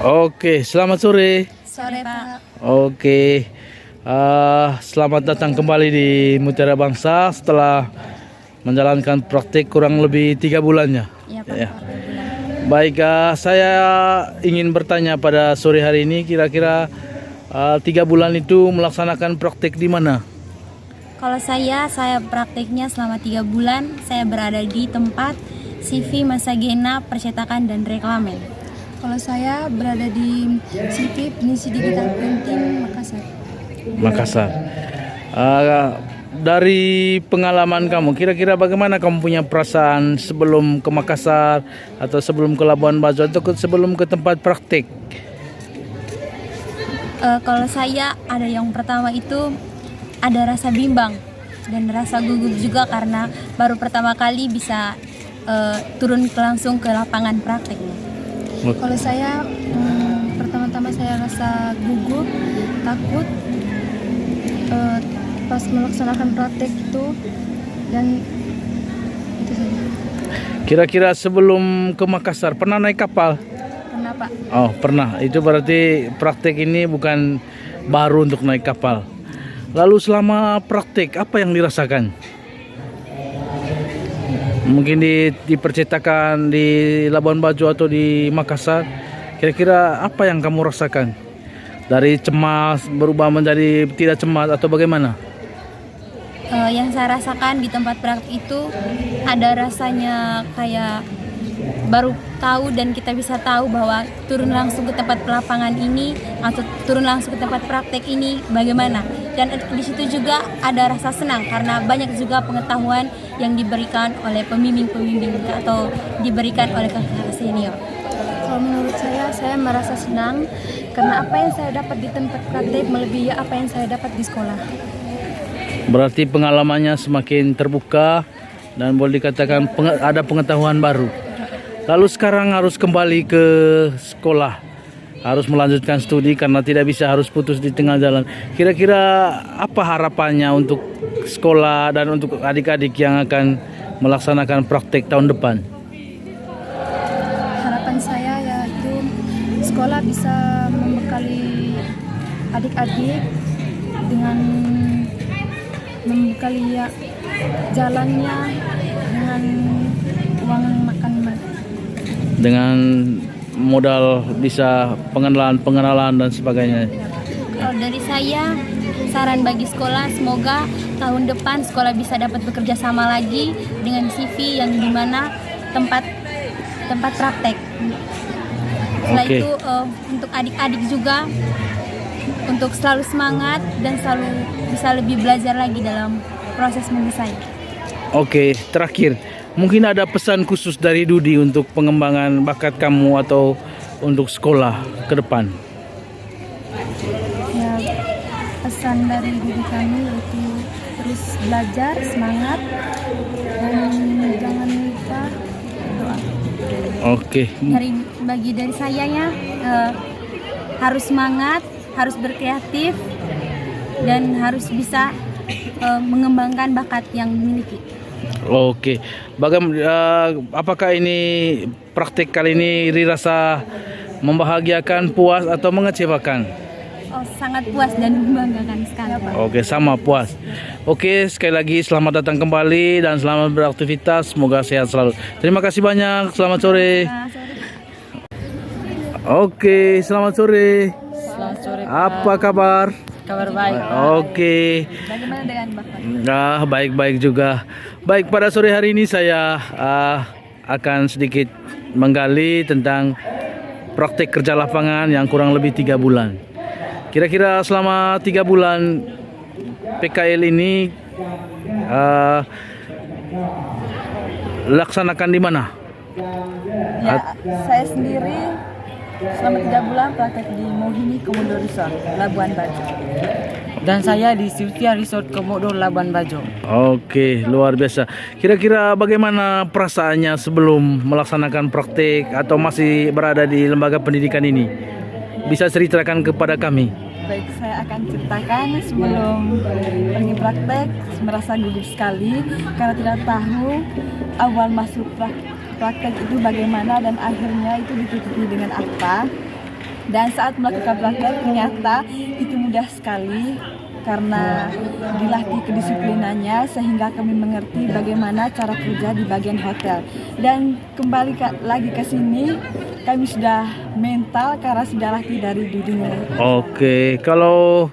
Oke, selamat sore. Sore, Pak. Oke, selamat datang kembali di Mutiara Bangsa setelah menjalankan praktik kurang lebih 3 bulannya. Iya, Pak. Ya. Baik, saya ingin bertanya pada sore hari ini, kira-kira 3 bulan itu melaksanakan praktik di mana? Kalau saya prakteknya selama 3 bulan, saya berada di tempat CV Masagena Percetakan dan Reklamen. Kalau saya berada di CV Penisi Digital Printing Makassar. Makassar. Dari pengalaman kamu, kira-kira bagaimana kamu punya perasaan sebelum ke Makassar atau sebelum ke Labuan Bajo atau sebelum ke tempat praktik? Kalau saya ada yang pertama itu ada rasa bimbang dan rasa gugup juga karena baru pertama kali bisa turun langsung ke lapangan prakteknya. Kalau saya pertama-tama saya rasa gugup, takut pas melaksanakan praktek itu, dan itu saja. Kira-kira sebelum ke Makassar pernah naik kapal? Pernah, Pak. Oh, pernah. Itu berarti praktek ini bukan baru untuk naik kapal. Lalu selama praktek apa yang dirasakan? Mungkin di percetakan di Labuan Bajo atau di Makassar, kira-kira apa yang kamu rasakan? Dari cemas berubah menjadi tidak cemas atau bagaimana? Yang saya rasakan di tempat praktek itu ada rasanya kayak baru tahu, dan kita bisa tahu bahwa turun langsung ke tempat lapangan ini atau turun langsung ke tempat praktek ini bagaimana. Dan di situ juga ada rasa senang karena banyak juga pengetahuan yang diberikan oleh pembimbing-pembimbing atau diberikan oleh kakak senior. Kalau menurut saya merasa senang karena apa yang saya dapat di tempat praktek melebihi apa yang saya dapat di sekolah. Berarti pengalamannya semakin terbuka dan boleh dikatakan ada pengetahuan baru. Lalu sekarang harus kembali ke sekolah, harus melanjutkan studi karena tidak bisa harus putus di tengah jalan. Kira-kira apa harapannya untuk sekolah dan untuk adik-adik yang akan melaksanakan praktek tahun depan? Harapan saya yaitu sekolah bisa membekali adik-adik dengan membekali jalannya dengan uang makan, dengan modal bisa pengenalan dan sebagainya. Kalau dari saya, saran bagi sekolah, semoga tahun depan sekolah bisa dapat bekerja sama lagi dengan CV yang dimana tempat praktek. Setelah Oke. itu untuk adik-adik juga untuk selalu semangat dan selalu bisa lebih belajar lagi dalam proses mendesain. Oke, terakhir, mungkin ada pesan khusus dari Dudi untuk pengembangan bakat kamu atau untuk sekolah ke depan? ya, pesan dari diri kami yaitu terus belajar, semangat, dan jangan lupa doa. Oke. Dari saya ya, harus semangat, harus berkreatif, dan harus bisa mengembangkan bakat yang dimiliki. Oke. Apakah ini praktik kali ini dirasa membahagiakan, puas atau mengecewakan? Oh, sangat puas dan membanggakan sekali, Pak. Oke, sama puas. Oke, sekali lagi selamat datang kembali dan selamat beraktivitas. Semoga sehat selalu. Terima kasih banyak. Selamat sore. Oke, selamat sore. Selamat sore, Pak. Apa kabar? Kabar baik. Oke. Bagaimana dengan Bapak? Baik-baik juga. Baik, pada sore hari ini saya akan sedikit menggali tentang praktik kerja lapangan yang kurang lebih 3 bulan. Kira-kira selama 3 bulan PKL ini laksanakan di mana? Ya, saya sendiri selama 3 bulan praktek di Mohini Komodo Resort, Labuan Bajo. Dan saya di Sylvia Resort Komodo, Labuan Bajo. Oke, luar biasa. Kira-kira bagaimana perasaannya sebelum melaksanakan praktik atau masih berada di lembaga pendidikan ini? Bisa ceritakan kepada kami. Baik, saya akan ceritakan sebelum pergi praktek. Merasa gugup sekali karena tidak tahu awal masuk praktek itu bagaimana dan akhirnya itu ditutupi dengan apa. Dan saat melakukan praktek ternyata itu mudah sekali karena dilatih kedisiplinannya sehingga kami mengerti bagaimana cara kerja di bagian hotel. Dan kembali lagi ke sini kami sudah mental karena sudah latih dari dunia. Oke, kalau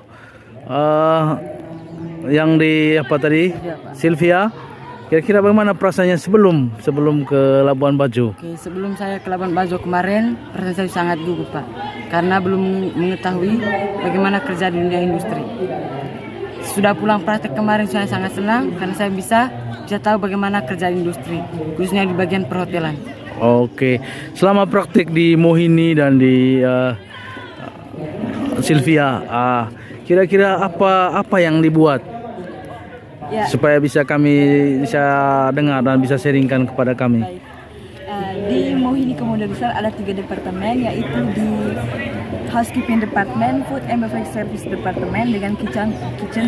yang di apa tadi Sylvia, kira-kira bagaimana perasaannya sebelum ke Labuan Bajo? Oke, sebelum saya ke Labuan Bajo kemarin, perasaan saya sangat gugup, Pak. Karena belum mengetahui bagaimana kerja di dunia industri. Sudah pulang praktek kemarin, saya sangat senang karena saya bisa tahu bagaimana kerja industri, khususnya di bagian perhotelan. Oke, selama praktek di Mohini dan di Sylvia, kira-kira apa yang dibuat Ya. supaya kami bisa dengar dan bisa sharingkan kepada kami? Baik. Di Mohini Komodo Resort ada 3 departemen, yaitu di Housekeeping Department, Food and Beverage Service Department, dengan Kitchen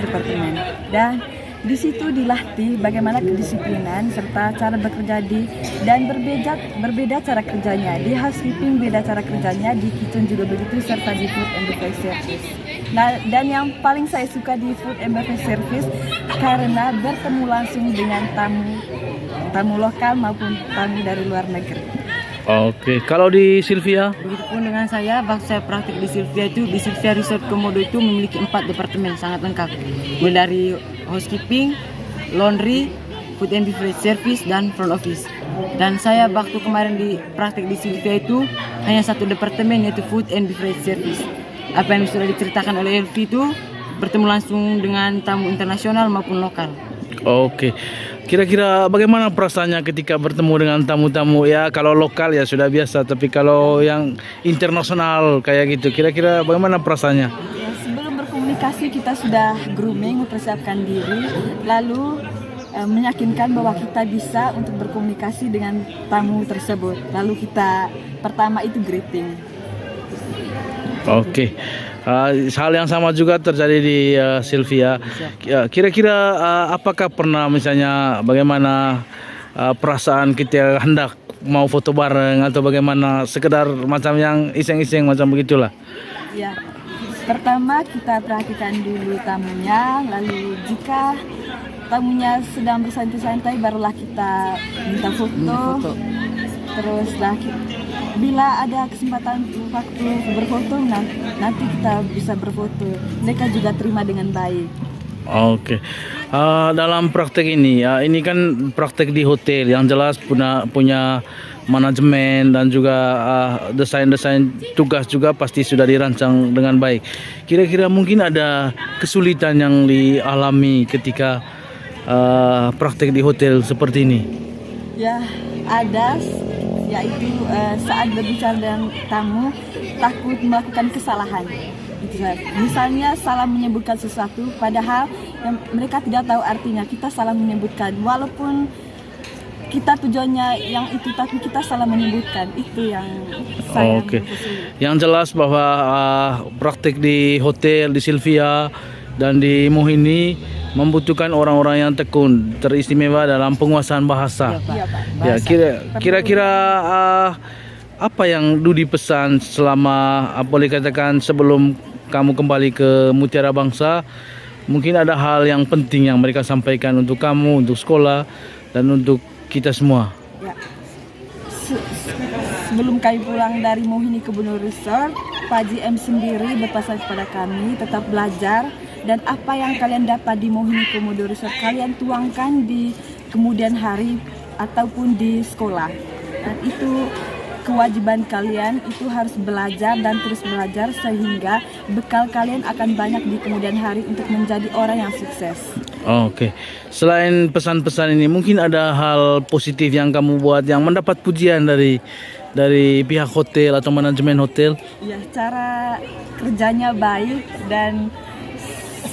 Department. Dan di situ dilatih bagaimana kedisiplinan serta cara bekerja dan berbeda cara kerjanya. Di housekeeping beda cara kerjanya, di kitchen juga begitu, serta di food and beverage service. Nah, dan yang paling saya suka di food and beverage service karena bertemu langsung dengan tamu lokal maupun tamu dari luar negeri. Oke, kalau di Sylvia? Begitupun dengan saya, waktu saya praktik di Sylvia Resort Komodo itu memiliki 4 departemen sangat lengkap. Mulai dari housekeeping, laundry, food and beverage service, dan front office. Dan saya waktu kemarin di praktik di Sylvia itu hanya 1 departemen, yaitu food and beverage service. Apa yang sudah diceritakan oleh Elvi itu bertemu langsung dengan tamu internasional maupun lokal. Oke, kira-kira bagaimana perasaannya ketika bertemu dengan tamu-tamu? Ya kalau lokal ya sudah biasa, tapi kalau yang internasional kayak gitu, kira-kira bagaimana perasaannya? Ya, sebelum berkomunikasi kita sudah grooming, mempersiapkan diri, lalu meyakinkan bahwa kita bisa untuk berkomunikasi dengan tamu tersebut. Lalu kita pertama itu greeting. Oke, hal yang sama juga terjadi di Sylvia. Kira-kira apakah pernah misalnya bagaimana perasaan kita hendak mau foto bareng atau bagaimana, sekedar macam yang iseng-iseng macam begitulah? Ya, pertama kita perhatikan dulu tamunya, lalu jika tamunya sedang bersantai-santai barulah kita minta foto. Terus bila ada kesempatan waktu berfoto, nanti kita bisa berfoto. Mereka juga terima dengan baik. Oke, dalam praktek ini kan praktek di hotel yang jelas punya manajemen dan juga desain tugas juga pasti sudah dirancang dengan baik. Kira-kira mungkin ada kesulitan yang dialami ketika praktek di hotel seperti ini? Ya, ada, yaitu saat berbicara dengan tamu takut melakukan kesalahan. Misalnya salah menyebutkan sesuatu padahal mereka tidak tahu artinya, kita salah menyebutkan walaupun kita tujuannya yang itu tapi kita salah menyebutkan, itu yang saya Yang jelas bahwa praktik di hotel di Sylvia dan di Mohini membutuhkan orang-orang yang tekun, teristimewa dalam penguasaan bahasa. Iya, Pak. Ya, kira-kira apa yang Dudi pesan selama boleh katakan sebelum kamu kembali ke Mutiara Bangsa? Mungkin ada hal yang penting yang mereka sampaikan untuk kamu, untuk sekolah, dan untuk kita semua. Ya. Sebelum kami pulang dari Mohini Komodo Resort, Pak GM sendiri berpesan kepada kami tetap belajar, dan apa yang kalian dapat di Mohini Komodo Resort kalian tuangkan di kemudian hari ataupun di sekolah. Dan itu kewajiban kalian, itu harus belajar dan terus belajar sehingga bekal kalian akan banyak di kemudian hari untuk menjadi orang yang sukses. Oke. Selain pesan-pesan ini, mungkin ada hal positif yang kamu buat yang mendapat pujian dari pihak hotel atau manajemen hotel? Ya, cara kerjanya baik dan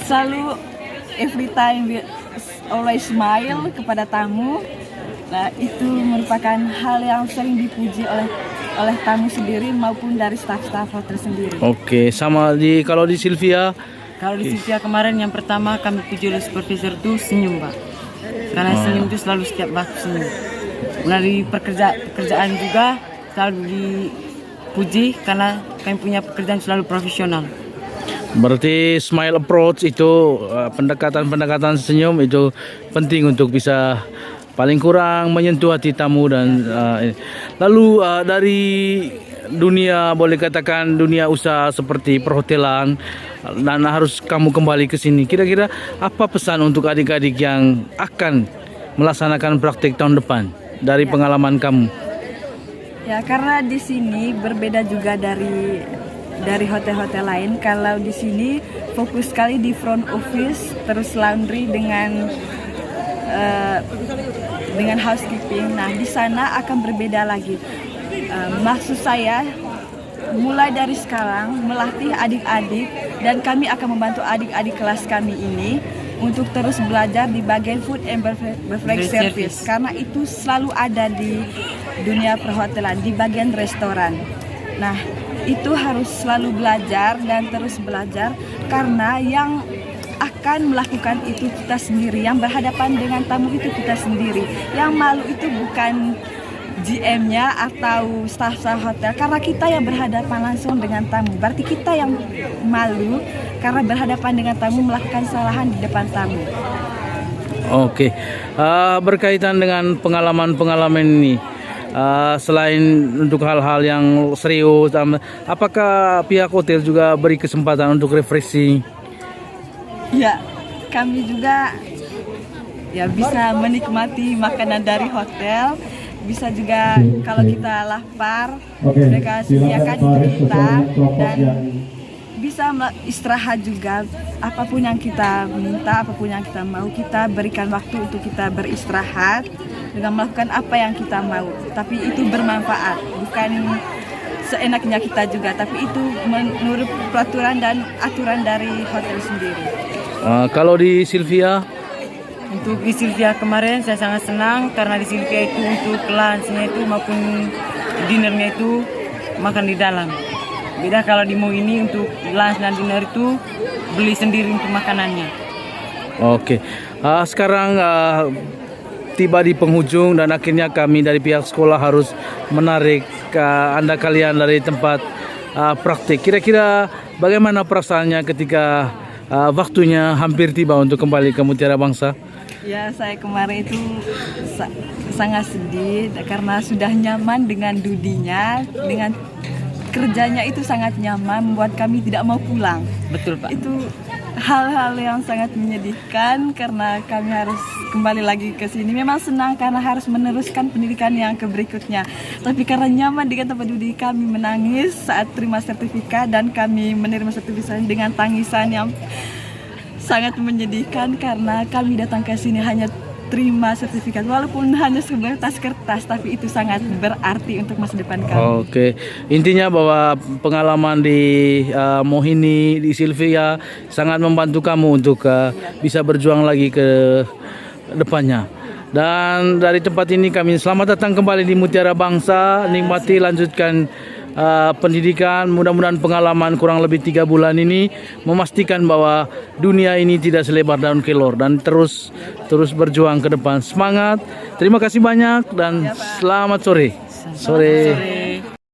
selalu every time always smile kepada tamu. Nah, itu merupakan hal yang sering dipuji oleh tamu sendiri maupun dari staf-staf hotel sendiri. Oke, sama kalau di Sylvia? Kalau di Sylvia kemarin yang pertama kami puji oleh supervisor itu senyum, Pak. Karena senyum itu selalu setiap waktu senyum. Melalui pekerjaan juga selalu puji karena kami punya pekerjaan selalu profesional. Berarti smile approach itu pendekatan senyum itu penting untuk bisa paling kurang menyentuh hati tamu dan lalu dari dunia boleh katakan dunia usaha seperti perhotelan dan harus kamu kembali ke sini. Kira-kira apa pesan untuk adik-adik yang akan melaksanakan praktik tahun depan dari pengalaman kamu? Ya, karena di sini berbeda juga dari hotel-hotel lain. Kalau di sini fokus sekali di front office, terus laundry dengan housekeeping. Nah, di sana akan berbeda lagi. Maksud saya mulai dari sekarang melatih adik-adik dan kami akan membantu adik-adik kelas kami ini untuk terus belajar di bagian food and beverage service karena itu selalu ada di dunia perhotelan di bagian restoran. Nah, itu harus selalu belajar dan terus belajar karena yang akan melakukan itu kita sendiri, yang berhadapan dengan tamu itu kita sendiri. Yang malu itu bukan GM-nya atau staf-staf hotel karena kita yang berhadapan langsung dengan tamu. Berarti kita yang malu karena berhadapan dengan tamu melakukan kesalahan di depan tamu. Oke, berkaitan dengan pengalaman-pengalaman ini, selain untuk hal-hal yang serius, apakah pihak hotel juga beri kesempatan untuk refreshing? Ya, kami juga ya bisa menikmati makanan dari hotel. Bisa juga kalau kita lapar, mereka sediakan untuk kita dan bisa istirahat juga. Apapun yang kita minta, apapun yang kita mau, kita berikan waktu untuk kita beristirahat dengan melakukan apa yang kita mau. Tapi itu bermanfaat, bukan seenaknya kita juga, tapi itu menurut peraturan dan aturan dari hotel sendiri. Kalau di Sylvia? Untuk di Sylvia kemarin saya sangat senang karena di Sylvia itu untuk lunchnya itu maupun dinernya itu makan di dalam. Beda kalau di Mo ini untuk lunch dan dinner itu beli sendiri untuk makanannya. Oke, sekarang tiba di penghujung dan akhirnya kami dari pihak sekolah harus menarik Anda kalian dari tempat praktik. Kira-kira bagaimana perasaannya ketika waktunya hampir tiba untuk kembali ke Mutiara Bangsa? Ya, saya kemarin itu sangat sedih karena sudah nyaman dengan dudinya, dengan kerjanya itu sangat nyaman, membuat kami tidak mau pulang. Betul, Pak. Itu hal-hal yang sangat menyedihkan karena kami harus kembali lagi ke sini. Memang senang karena harus meneruskan pendidikan yang ke berikutnya. Tapi karena nyaman dengan tempat duduk, kami menangis saat terima sertifikat dan kami menerima sertifikat dengan tangisan yang sangat menyedihkan karena kami datang ke sini hanya terima sertifikat walaupun hanya sebatas kertas, tapi itu sangat berarti untuk masa depan kami. Oke, intinya bahwa pengalaman di Mohini, di Sylvia sangat membantu kamu untuk bisa berjuang lagi ke depannya. Dan dari tempat ini kami selamat datang kembali di Mutiara Bangsa. Nikmati, lanjutkan pendidikan. Mudah-mudahan pengalaman kurang lebih 3 bulan ini memastikan bahwa dunia ini tidak selebar daun kelor dan terus berjuang ke depan. Semangat. Terima kasih banyak dan selamat sore.